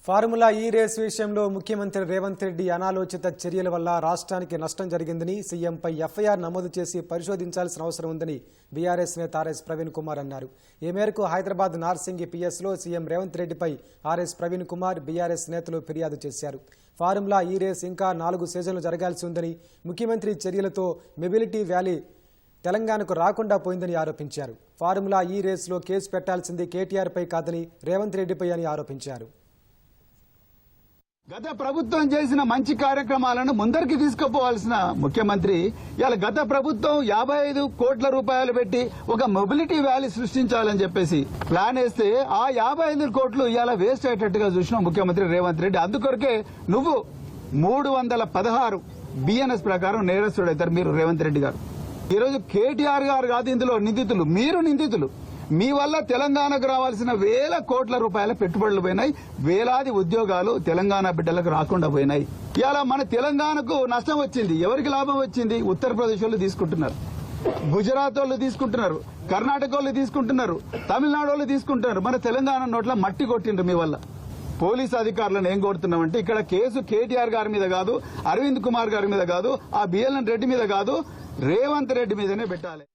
Formula ఈ race విషయంలో ముఖ్యమంత్రి రేవంత్ రెడ్డి అనాలోచిత చర్యల వల్ల రాష్ట్రానికి నష్టం జరిగిందని సీఎంపై ఎఫ్ఐఆర్ నమోదు చేసి పరిశోధించాల్సిన అవసరం ఉందని బీఆర్ఎస్ నేత ఆర్ఎస్ ప్రవీణ్ కుమార్ అన్నారు. ఈ మేరకు హైదరాబాద్ నార్సింగి పిఎస్లో సీఎం రేవంత్ రెడ్డిపై ఆర్ఎస్ ప్రవీణ్ కుమార్ బీఆర్ఎస్ నేతలు ఫిర్యాదు చేశారు. ఫార్ములా ఈ రేస్ ఇంకా 4 సీజన్లు జరగాల్సి ఉందని, ముఖ్యమంత్రి చర్యలతో మొబిలిటీ వ్యాలీ తెలంగాణకు రాకుండా పోయిందని ఆరోపించారు. ఫార్ములా ఈ రేస్లో కేసు పెట్టాల్సింది కేటీఆర్పై కాదని రేవంత్ రెడ్డిపై అని ఆరోపించారు. గత ప్రభుత్వం చేసిన మంచి కార్యక్రమాలను ముందరికి తీసుకుపోవాల్సిన ముఖ్యమంత్రి ఇవాళ గత ప్రభుత్వం 55 కోట్ల రూపాయలు పెట్టి ఒక మొబిలిటీ వ్యాలీ సృష్టించాలని చెప్పేసి ప్లాన్ వేస్తే ఆ 55 కోట్లు ఇవాళ వేస్ట్ అయ్యేటట్టుగా చూసిన ముఖ్యమంత్రి రేవంత్ రెడ్డి. అందుకొరకే నువ్వు 316 బిఎన్ఎస్ ప్రకారం నేరస్తుడైతారు మీరు రేవంత్ రెడ్డి గారు. ఈరోజు కేటీఆర్ గారు కాదు ఇందులో నిందితులు, మీరు నిందితులు. మీ వల్ల తెలంగాణకు రావాల్సిన వేల కోట్ల రూపాయల పెట్టుబడులు పోయినాయి, వేలాది ఉద్యోగాలు తెలంగాణ బిడ్డలకు రాకుండా పోయినాయి. ఇలా మన తెలంగాణకు నష్టం వచ్చింది. ఎవరికి లాభం వచ్చింది? ఉత్తరప్రదేశ్ వాళ్ళు తీసుకుంటున్నారు, గుజరాత్ వాళ్ళు తీసుకుంటున్నారు, కర్ణాటక వాళ్ళు తీసుకుంటున్నారు, తమిళనాడు వాళ్ళు తీసుకుంటున్నారు. మన తెలంగాణ నోట్ల మట్టి కొట్టిండ్రు మీ వల్ల. పోలీసు అధికారులను ఏం కోరుతున్నామంటే ఇక్కడ కేసు కేటీఆర్ గారి మీద కాదు, అరవింద్ కుమార్ గారి మీద కాదు, ఆ బిఎల్ఎన్ రెడ్డి మీద కాదు, రేవంత్ రెడ్డి మీదనే పెట్టాలి.